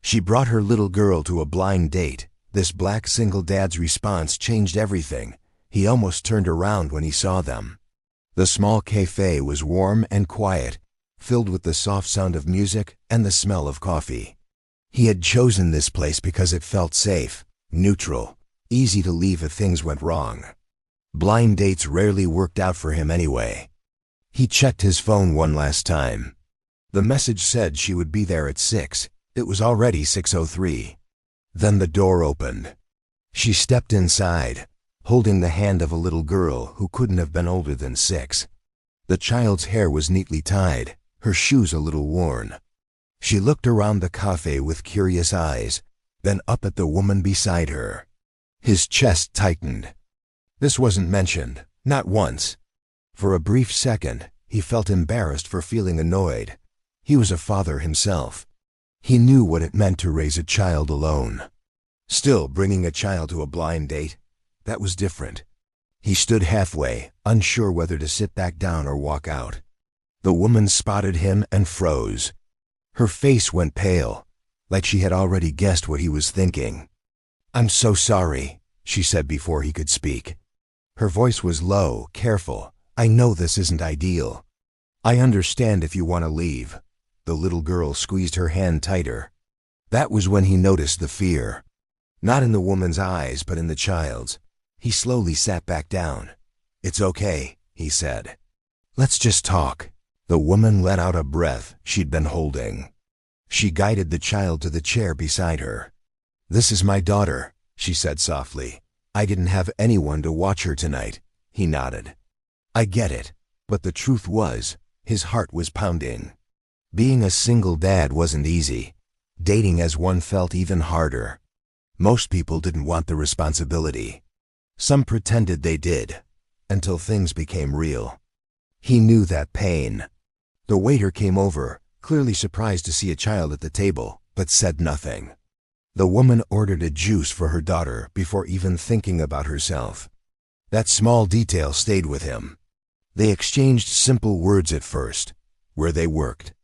She brought her little girl to a blind date. This black single dad's response changed everything. He almost turned around when he saw them. The small cafe was warm and quiet, filled with the soft sound of music and the smell of coffee. He had chosen this place because it felt safe, neutral, easy to leave if things went wrong. Blind dates rarely worked out for him anyway. He checked his phone one last time. The message said she would be there at 6. It was already 6:03. Then the door opened. She stepped inside, holding the hand of a little girl who couldn't have been older than 6. The child's hair was neatly tied, her shoes a little worn. She looked around the cafe with curious eyes, then up at the woman beside her. His chest tightened. This wasn't mentioned, not once. For a brief second, he felt embarrassed for feeling annoyed. He was a father himself. He knew what it meant to raise a child alone. Still, bringing a child to a blind date, that was different. He stood halfway, unsure whether to sit back down or walk out. The woman spotted him and froze. Her face went pale, like she had already guessed what he was thinking. "I'm so sorry," she said before he could speak. Her voice was low, careful. "I know this isn't ideal. I understand if you want to leave." The little girl squeezed her hand tighter. That was when he noticed the fear. Not in the woman's eyes, but in the child's. He slowly sat back down. "It's okay," he said. "Let's just talk." The woman let out a breath she'd been holding. She guided the child to the chair beside her. "This is my daughter," she said softly. "I didn't have anyone to watch her tonight." He nodded. "I get it." But the truth was, his heart was pounding. Being a single dad wasn't easy. Dating as one felt even harder. Most people didn't want the responsibility. Some pretended they did, until things became real. He knew that pain. The waiter came over, clearly surprised to see a child at the table, but said nothing. The woman ordered a juice for her daughter before even thinking about herself. That small detail stayed with him. They exchanged simple words at first, where they worked,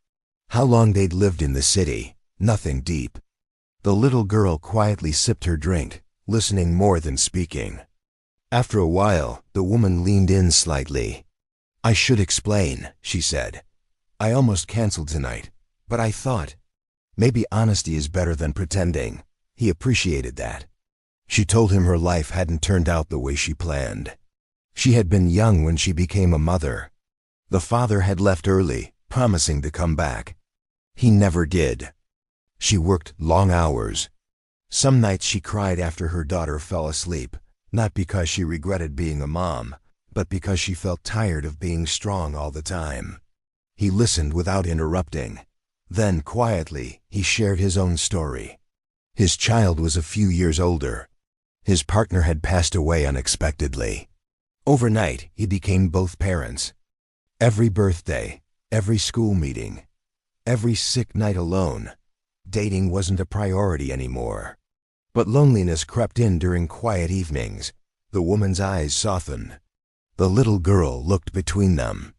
how long they'd lived in the city, nothing deep. The little girl quietly sipped her drink, listening more than speaking. After a while, the woman leaned in slightly. "I should explain," she said. "I almost canceled tonight, but I thought maybe honesty is better than pretending." He appreciated that. She told him her life hadn't turned out the way she planned. She had been young when she became a mother. The father had left early, promising to come back. He never did. She worked long hours. Some nights she cried after her daughter fell asleep, not because she regretted being a mom, but because she felt tired of being strong all the time. He listened without interrupting. Then, quietly, he shared his own story. His child was a few years older. His partner had passed away unexpectedly. Overnight, he became both parents. Every birthday, every school meeting, every sick night alone, dating wasn't a priority anymore. But loneliness crept in during quiet evenings. The woman's eyes softened. The little girl looked between them.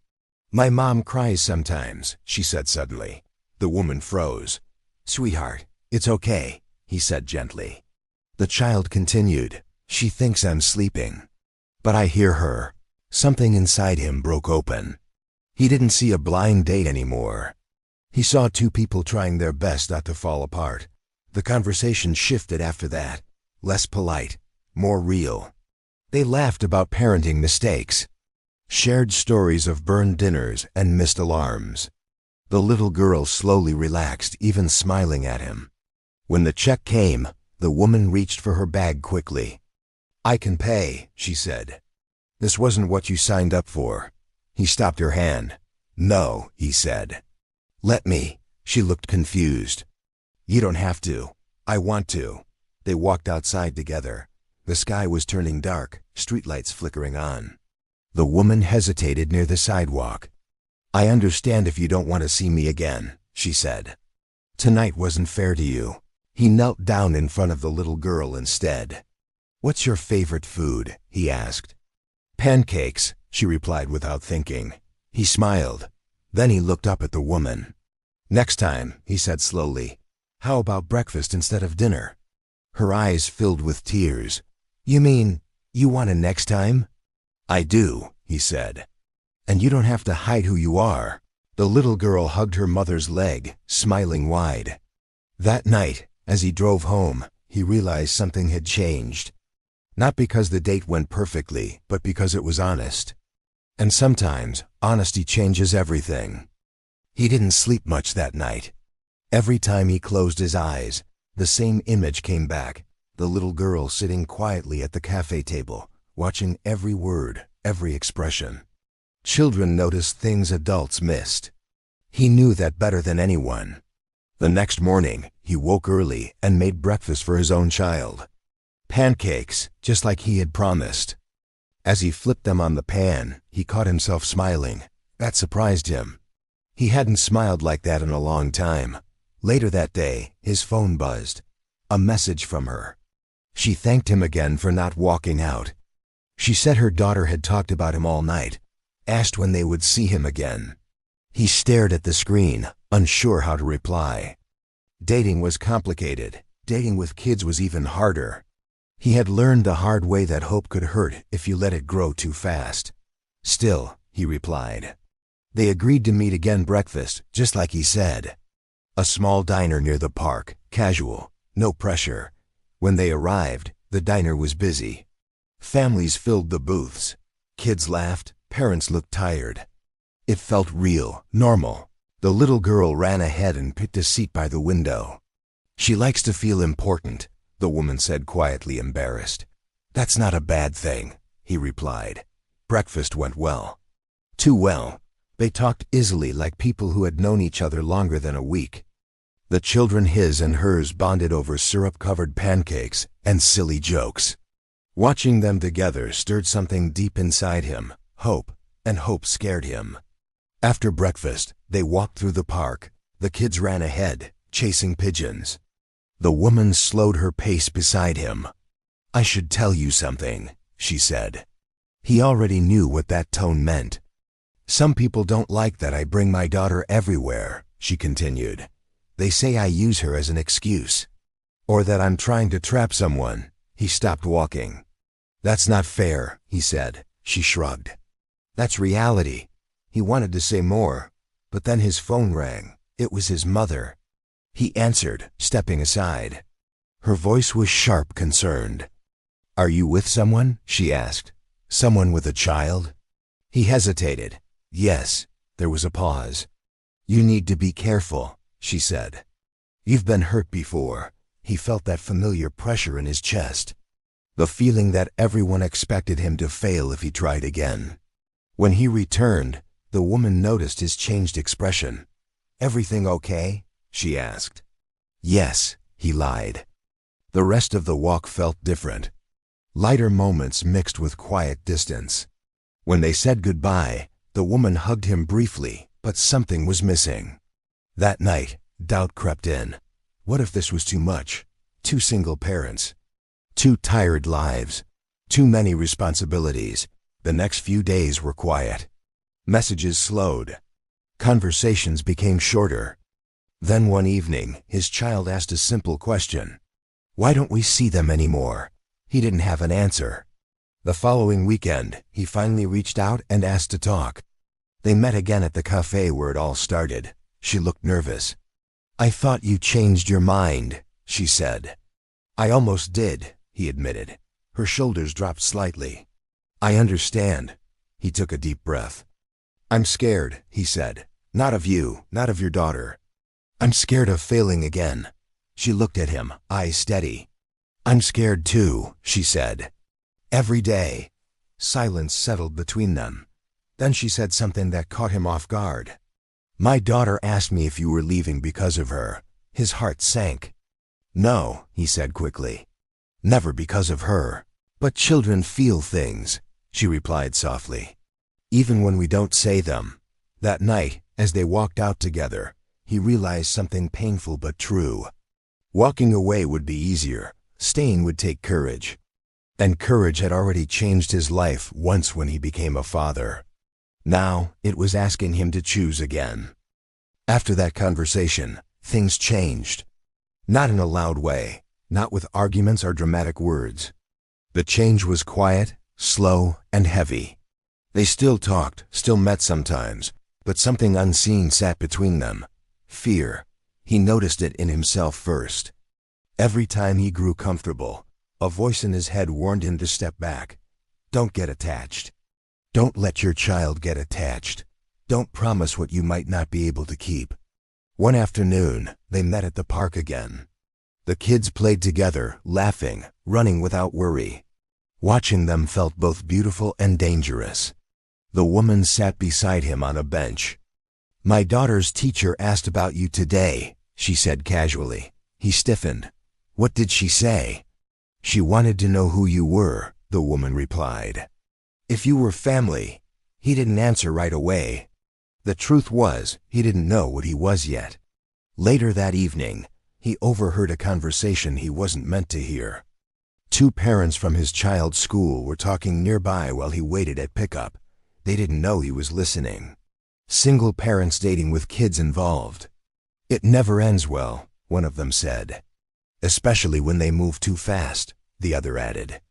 "My mom cries sometimes," she said suddenly. The woman froze. "Sweetheart, it's okay," he said gently. The child continued. "She thinks I'm sleeping. But I hear her." Something inside him broke open. He didn't see a blind date anymore. He saw two people trying their best not to fall apart. The conversation shifted after that, less polite, more real. They laughed about parenting mistakes, shared stories of burned dinners and missed alarms. The little girl slowly relaxed, even smiling at him. When the check came, the woman reached for her bag quickly. "I can pay," she said. "This wasn't what you signed up for." He stopped her hand. "No," he said. "Let me." She looked confused. "You don't have to. I want to." They walked outside together. The sky was turning dark, streetlights flickering on. The woman hesitated near the sidewalk. "I understand if you don't want to see me again," she said. "Tonight wasn't fair to you." He knelt down in front of the little girl instead. "What's your favorite food?" he asked. "Pancakes," she replied without thinking. He smiled. Then he looked up at the woman. "Next time," he said slowly, How about breakfast instead of dinner? Her eyes filled with tears. You mean, you want a next time? I do, he said. And you don't have to hide who you are. The little girl hugged her mother's leg, smiling wide. That night, as he drove home, he realized something had changed. Not because the date went perfectly, but because it was honest. And sometimes, honesty changes everything. He didn't sleep much that night. Every time he closed his eyes, the same image came back, the little girl sitting quietly at the cafe table, watching every word, every expression. Children notice things adults missed. He knew that better than anyone. The next morning, he woke early and made breakfast for his own child. Pancakes, just like he had promised. As he flipped them on the pan, he caught himself smiling. That surprised him. He hadn't smiled like that in a long time. Later that day, his phone buzzed. A message from her. She thanked him again for not walking out. She said her daughter had talked about him all night, asked when they would see him again. He stared at the screen, unsure how to reply. Dating was complicated. Dating with kids was even harder. He had learned the hard way that hope could hurt if you let it grow too fast. Still, he replied. They agreed to meet again breakfast, just like he said. A small diner near the park, casual, no pressure. When they arrived, the diner was busy. Families filled the booths. Kids laughed, parents looked tired. It felt real, normal. The little girl ran ahead and picked a seat by the window. She likes to feel important, the woman said quietly, embarrassed. That's not a bad thing, he replied. Breakfast went well. Too well. They talked easily like people who had known each other longer than a week. The children, his and hers, bonded over syrup-covered pancakes and silly jokes. Watching them together stirred something deep inside him, hope, and hope scared him. After breakfast, they walked through the park. The kids ran ahead, chasing pigeons. The woman slowed her pace beside him. I should tell you something, she said. He already knew what that tone meant. Some people don't like that I bring my daughter everywhere, she continued. They say I use her as an excuse. Or that I'm trying to trap someone. He stopped walking. That's not fair, he said. She shrugged. That's reality. He wanted to say more, but then his phone rang. It was his mother. He answered, stepping aside. Her voice was sharp, concerned. Are you with someone? She asked. Someone with a child? He hesitated. Yes. There was a pause. You need to be careful, she said. You've been hurt before. He felt that familiar pressure in his chest. The feeling that everyone expected him to fail if he tried again. When he returned, the woman noticed his changed expression. Everything okay? She asked. Yes, he lied. The rest of the walk felt different. Lighter moments mixed with quiet distance. When they said goodbye, the woman hugged him briefly, but something was missing. That night, doubt crept in. What if this was too much? 2 single parents. 2 tired lives. Too many responsibilities. The next few days were quiet. Messages slowed. Conversations became shorter. Then one evening, his child asked a simple question. Why don't we see them anymore? He didn't have an answer. The following weekend, he finally reached out and asked to talk. They met again at the cafe where it all started. She looked nervous. I thought you changed your mind, she said. I almost did, he admitted. Her shoulders dropped slightly. I understand. He took a deep breath. I'm scared, he said. Not of you, not of your daughter. I'm scared of failing again. She looked at him, eyes steady. I'm scared too, she said. Every day. Silence settled between them. Then she said something that caught him off guard. My daughter asked me if you were leaving because of her. His heart sank. No, he said quickly. Never because of her. But children feel things, she replied softly. Even when we don't say them. That night, as they walked out together, he realized something painful but true. Walking away would be easier. Staying would take courage. And courage had already changed his life once when he became a father. Now, it was asking him to choose again. After that conversation, things changed. Not in a loud way, not with arguments or dramatic words. The change was quiet, slow, and heavy. They still talked, still met sometimes, but something unseen sat between them. Fear. He noticed it in himself first. Every time he grew comfortable, a voice in his head warned him to step back. Don't get attached. Don't let your child get attached. Don't promise what you might not be able to keep. One afternoon, they met at the park again. The kids played together, laughing, running without worry. Watching them felt both beautiful and dangerous. The woman sat beside him on a bench. "My daughter's teacher asked about you today," she said casually. He stiffened. "What did she say?" "She wanted to know who you were," the woman replied. "If you were family." He didn't answer right away. The truth was, he didn't know what he was yet. Later that evening, he overheard a conversation he wasn't meant to hear. Two parents from his child's school were talking nearby while he waited at pickup. They didn't know he was listening. Single parents dating with kids involved. "It never ends well," one of them said. "Especially when they move too fast," the other added.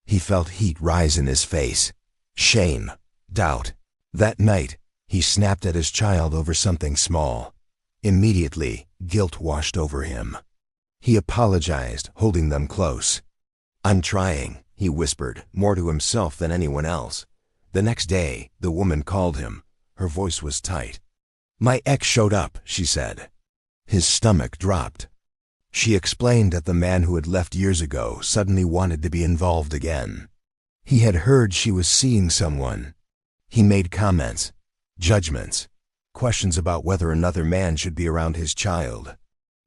He felt heat rise in his face. Shame. Doubt. That night, he snapped at his child over something small. Immediately, guilt washed over him. He apologized, holding them close. "I'm trying," he whispered, more to himself than anyone else. The next day, the woman called him. Her voice was tight. "My ex showed up," she said. His stomach dropped. She explained that the man who had left years ago suddenly wanted to be involved again. He had heard she was seeing someone. He made comments, judgments, questions about whether another man should be around his child.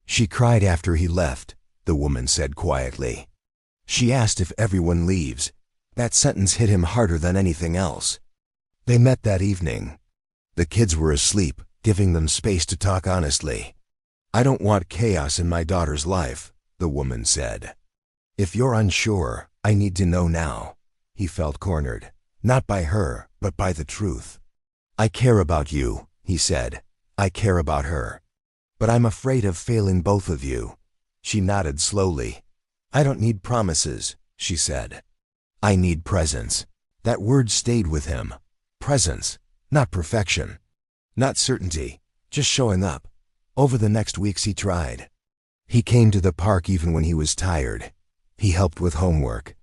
"She cried after he left," the woman said quietly. "She asked if everyone leaves." That sentence hit him harder than anything else. They met that evening. The kids were asleep, giving them space to talk honestly. "I don't want chaos in my daughter's life," the woman said. "If you're unsure, I need to know now." He felt cornered, not by her, but by the truth. "I care about you," he said. "I care about her. But I'm afraid of failing both of you." She nodded slowly. "I don't need promises," she said. "I need presence." That word stayed with him. Presence, not perfection, not certainty, just showing up. Over the next weeks he tried. He came to the park even when he was tired. He helped with homework.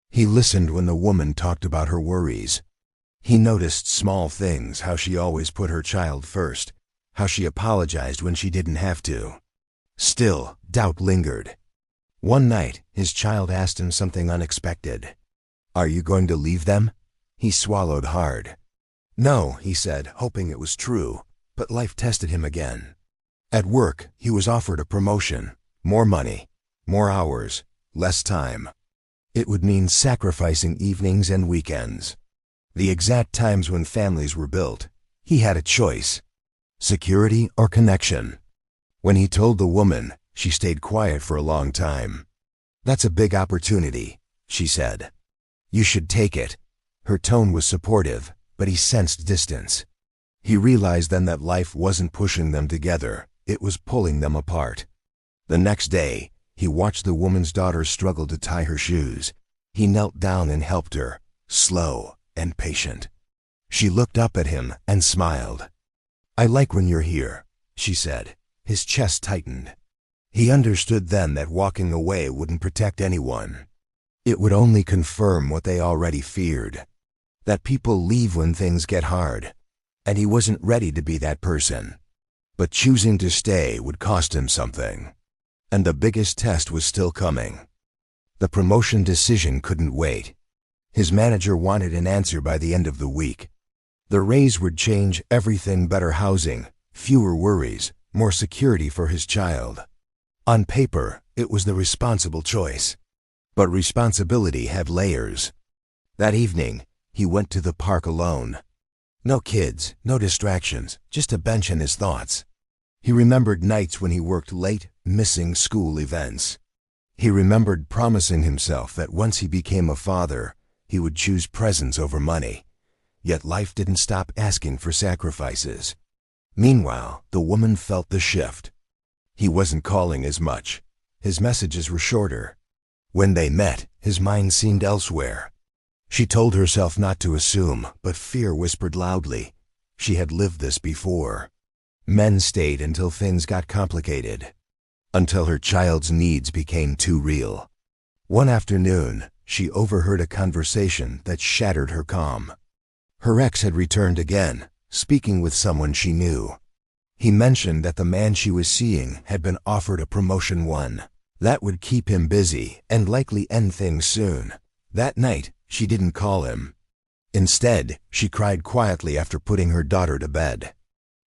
He listened when the woman talked about her worries. He noticed small things, how she always put her child first, how she apologized when she didn't have to. Still, doubt lingered. One night, his child asked him something unexpected. "Are you going to leave them?" He swallowed hard. "No," he said, hoping it was true, but life tested him again. At work, he was offered a promotion, more money, more hours, less time. It would mean sacrificing evenings and weekends. The exact times when families were built. He had a choice. Security or connection. When he told the woman, she stayed quiet for a long time. "That's a big opportunity," she said. "You should take it." Her tone was supportive, but he sensed distance. He realized then that life wasn't pushing them together, it was pulling them apart. The next day, he watched the woman's daughter struggle to tie her shoes. He knelt down and helped her, slow and patient. She looked up at him and smiled. "I like when you're here," she said. His chest tightened. He understood then that walking away wouldn't protect anyone. It would only confirm what they already feared. That people leave when things get hard. And he wasn't ready to be that person. But choosing to stay would cost him something. And the biggest test was still coming. The promotion decision couldn't wait. His manager wanted an answer by the end of the week. The raise would change everything: better housing, fewer worries, more security for his child. On paper, it was the responsible choice. But responsibility had layers. That evening, he went to the park alone. No kids, no distractions, just a bench and his thoughts. He remembered nights when he worked late, missing school events. He remembered promising himself that once he became a father, he would choose presence over money. Yet life didn't stop asking for sacrifices. Meanwhile, the woman felt the shift. He wasn't calling as much. his messages were shorter. When they met, his mind seemed elsewhere. She told herself not to assume, but fear whispered loudly. She had lived this before. Men stayed until things got complicated, until her child's needs became too real. One afternoon, she overheard a conversation that shattered her calm. Her ex had returned again, speaking with someone she knew. He mentioned that the man she was seeing had been offered a promotion that would keep him busy and likely end things soon. That night, she didn't call him. Instead, she cried quietly after putting her daughter to bed.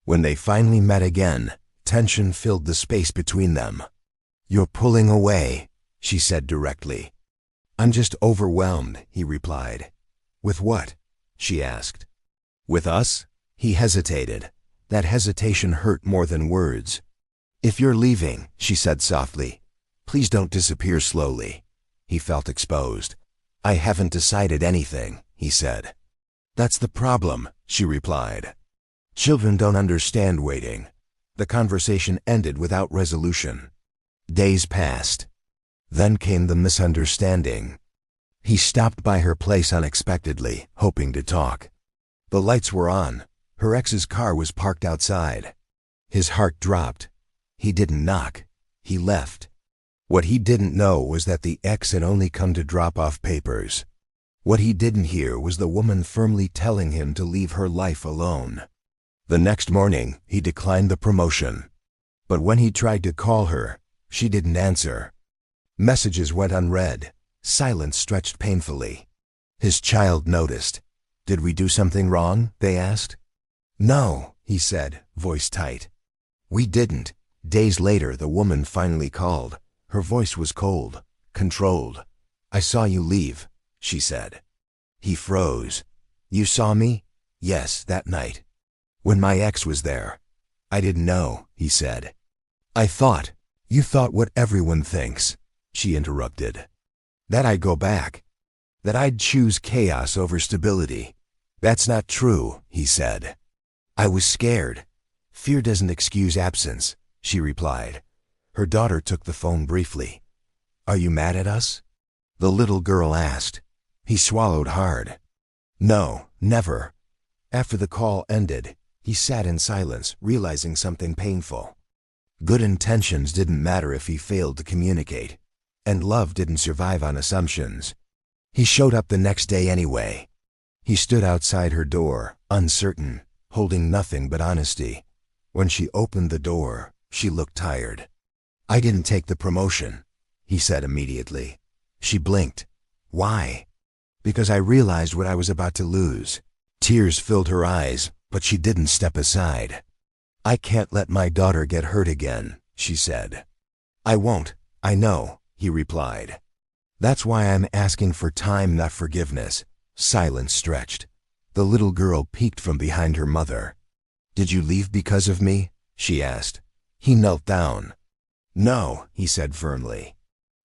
When they finally met again, tension filled the space between them. "You're pulling away," she said directly. "I'm just overwhelmed," he replied. "With what?" she asked. "With us?" He hesitated. That hesitation hurt more than words. "If you're leaving," she said softly, "please don't disappear slowly." He felt exposed. "I haven't decided anything," he said. "That's the problem," she replied. "Children don't understand waiting." The conversation ended without resolution. Days passed. Then came the misunderstanding. He stopped by her place unexpectedly, hoping to talk. The lights were on. Her ex's car was parked outside. His heart dropped. He didn't knock. He left. What he didn't know was that the ex had only come to drop off papers. What he didn't hear was the woman firmly telling him to leave her life alone. The next morning, he declined the promotion. But when he tried to call her, she didn't answer. Messages went unread. Silence stretched painfully. His child noticed. "Did we do something wrong?" they asked. "No," he said, voice tight. "We didn't." Days later, the woman finally called. Her voice was cold, controlled. "I saw you leave," she said. He froze. "You saw me?" "Yes, that night. When my ex was there." "I didn't know," he said. "I thought." "You thought what everyone thinks," she interrupted. "That I'd go back. That I'd choose chaos over stability." "That's not true," he said. "I was scared." "Fear doesn't excuse absence," she replied. Her daughter took the phone briefly. "Are you mad at us?" the little girl asked. He swallowed hard. "No, never." After the call ended, he sat in silence, realizing something painful. Good intentions didn't matter if he failed to communicate, and love didn't survive on assumptions. He showed up the next day anyway. He stood outside her door, uncertain, holding nothing but honesty. When she opened the door, she looked tired. "I didn't take the promotion," he said immediately. She blinked. "Why?" "Because I realized what I was about to lose." Tears filled her eyes, but she didn't step aside. "I can't let my daughter get hurt again," she said. "I won't, I know," he replied. "That's why I'm asking for time, not forgiveness." Silence stretched. The little girl peeked from behind her mother. "Did you leave because of me?" she asked. He knelt down. "No," he said firmly.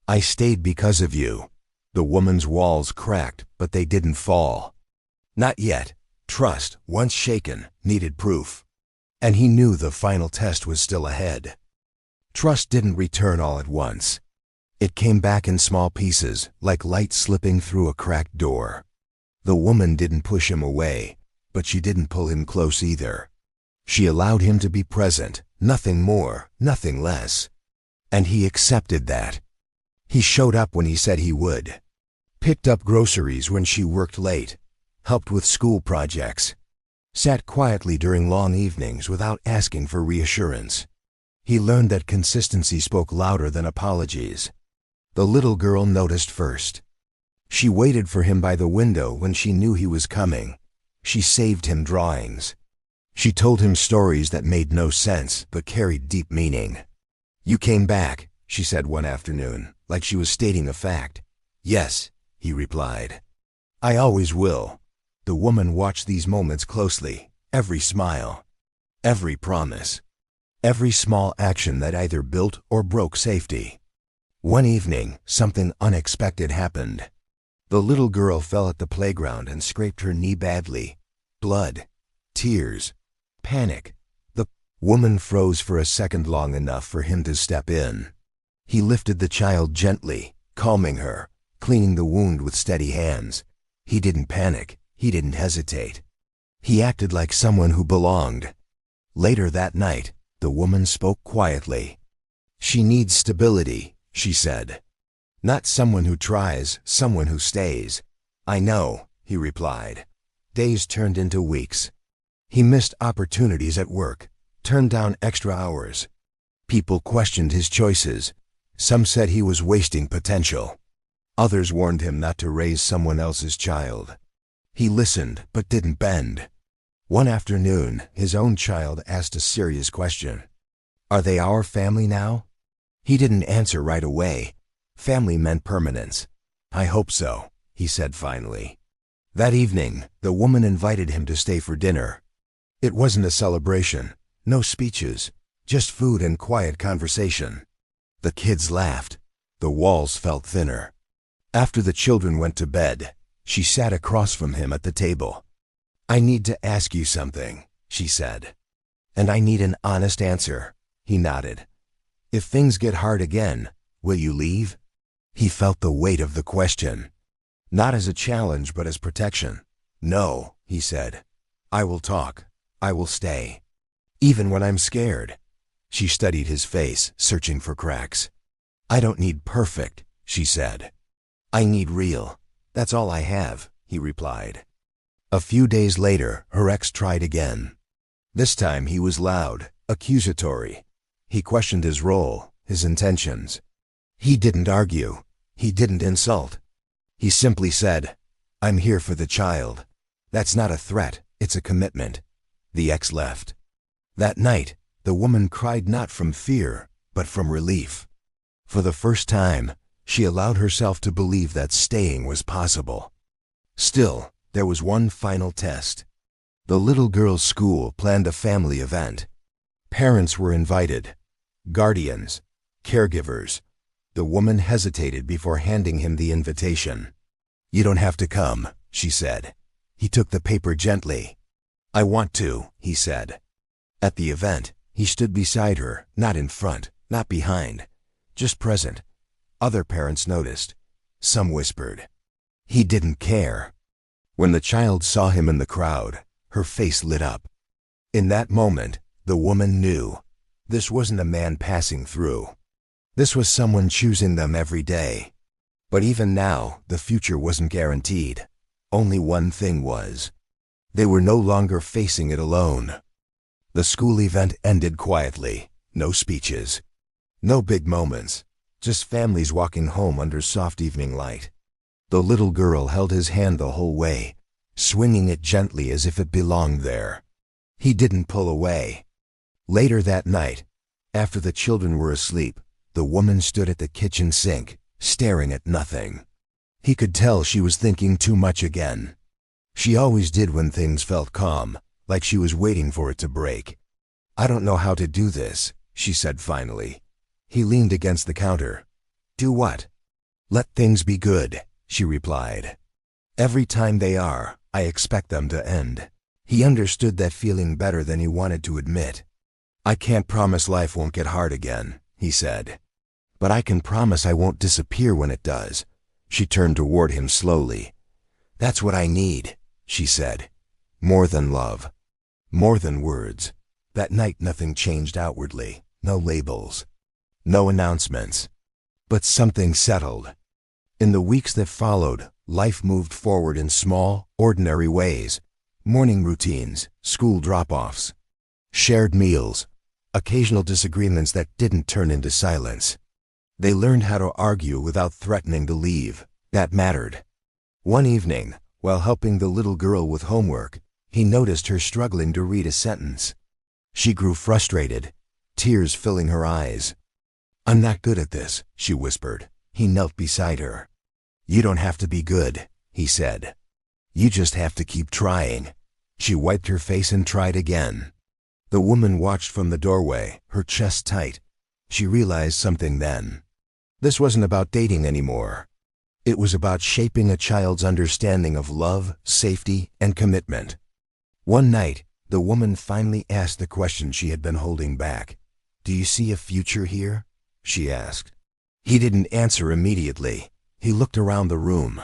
"I stayed because of you." The woman's walls cracked, but they didn't fall. Not yet. Trust, once shaken, needed proof. And he knew the final test was still ahead. Trust didn't return all at once. It came back in small pieces, like light slipping through a cracked door. The woman didn't push him away, but she didn't pull him close either. She allowed him to be present, nothing more, nothing less. And he accepted that. He showed up when he said he would. Picked up groceries when she worked late. Helped with school projects. Sat quietly during long evenings without asking for reassurance. He learned that consistency spoke louder than apologies. The little girl noticed first. She waited for him by the window when she knew he was coming. She saved him drawings. She told him stories that made no sense but carried deep meaning. "You came back," she said one afternoon, like she was stating a fact. "Yes," he replied. "I always will." The woman watched these moments closely, every smile, every promise, every small action that either built or broke safety. One evening, something unexpected happened. The little girl fell at the playground and scraped her knee badly. Blood, tears, panic. The woman froze for a second long enough for him to step in. He lifted the child gently, calming her, cleaning the wound with steady hands. He didn't panic. He didn't hesitate. He acted like someone who belonged. Later that night, the woman spoke quietly. "She needs stability," she said. "Not someone who tries, someone who stays." "I know," he replied. Days turned into weeks. He missed opportunities at work, turned down extra hours. People questioned his choices. Some said he was wasting potential. Others warned him not to raise someone else's child. He listened, but didn't bend. One afternoon, his own child asked a serious question. "Are they our family now?" He didn't answer right away. Family meant permanence. "I hope so," he said finally. That evening, the woman invited him to stay for dinner. It wasn't a celebration, no speeches, just food and quiet conversation. The kids laughed. The walls felt thinner. After the children went to bed, she sat across from him at the table. "I need to ask you something," she said. "And I need an honest answer." He nodded. "If things get hard again, will you leave?" He felt the weight of the question. Not as a challenge, but as protection. "No," he said. "I will talk. I will stay. Even when I'm scared." She studied his face, searching for cracks. "I don't need perfect," she said. "I need real. That's all I have," he replied. A few days later, her ex tried again. This time he was loud, accusatory. He questioned his role, his intentions. He didn't argue. He didn't insult. He simply said, "I'm here for the child. That's not a threat, it's a commitment." The ex left. That night, the woman cried not from fear, but from relief. For the first time, she allowed herself to believe that staying was possible. Still, there was one final test. The little girl's school planned a family event. Parents were invited. Guardians, caregivers. The woman hesitated before handing him the invitation. "You don't have to come," she said. He took the paper gently. "I want to," he said. At the event, he stood beside her, not in front, not behind, just present. Other parents noticed. Some whispered. He didn't care. When the child saw him in the crowd, her face lit up. In that moment, the woman knew. This wasn't a man passing through. This was someone choosing them every day. But even now, the future wasn't guaranteed. Only one thing was. They were no longer facing it alone. The school event ended quietly. No speeches. No big moments. Just families walking home under soft evening light. The little girl held his hand the whole way, swinging it gently as if it belonged there. He didn't pull away. Later that night, after the children were asleep, the woman stood at the kitchen sink, staring at nothing. He could tell she was thinking too much again. She always did when things felt calm, like she was waiting for it to break. "I don't know how to do this," she said finally. He leaned against the counter. "Do what?" "Let things be good," she replied. "Every time they are, I expect them to end." He understood that feeling better than he wanted to admit. "I can't promise life won't get hard again," he said. "But I can promise I won't disappear when it does." She turned toward him slowly. "That's what I need," she said. "More than love. More than words." That night nothing changed outwardly. No labels. No announcements. But something settled. In the weeks that followed, life moved forward in small, ordinary ways. Morning routines, school drop-offs, shared meals, occasional disagreements that didn't turn into silence. They learned how to argue without threatening to leave. That mattered. One evening, while helping the little girl with homework, he noticed her struggling to read a sentence. She grew frustrated, tears filling her eyes. "I'm not good at this," she whispered. He knelt beside her. "You don't have to be good," he said. "You just have to keep trying." She wiped her face and tried again. The woman watched from the doorway, her chest tight. She realized something then. This wasn't about dating anymore. It was about shaping a child's understanding of love, safety, and commitment. One night, the woman finally asked the question she had been holding back. "Do you see a future here?" she asked. He didn't answer immediately. He looked around the room.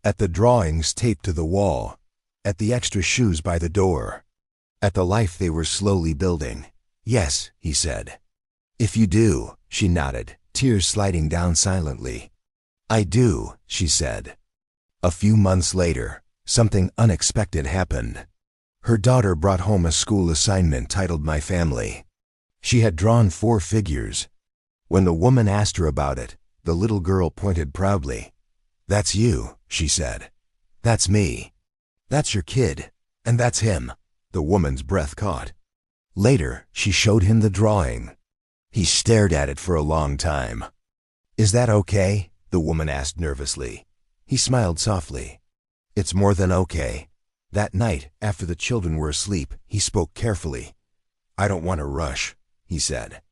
At the drawings taped to the wall. At the extra shoes by the door. At the life they were slowly building. "Yes," he said. "If you do," she nodded, tears sliding down silently. "I do," she said. A few months later, something unexpected happened. Her daughter brought home a school assignment titled My Family. She had drawn 4 figures. When the woman asked her about it, the little girl pointed proudly. "That's you," she said. "That's me. That's your kid. And that's him." The woman's breath caught. Later, she showed him the drawing. He stared at it for a long time. "Is that okay?" the woman asked nervously. He smiled softly. "It's more than okay." That night, after the children were asleep, he spoke carefully. "I don't want to rush," he said.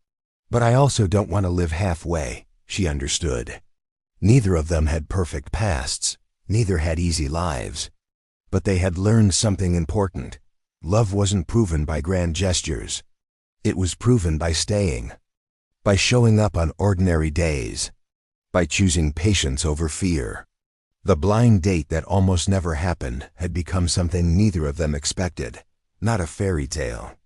"But I also don't want to live halfway," she understood. Neither of them had perfect pasts. Neither had easy lives. But they had learned something important. Love wasn't proven by grand gestures. It was proven by staying. By showing up on ordinary days. By choosing patience over fear. The blind date that almost never happened had become something neither of them expected. Not a fairy tale.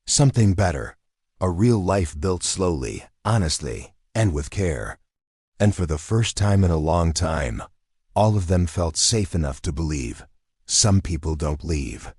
Something better. A real life built slowly, honestly, and with care. And for the first time in a long time, all of them felt safe enough to believe. Some people don't leave.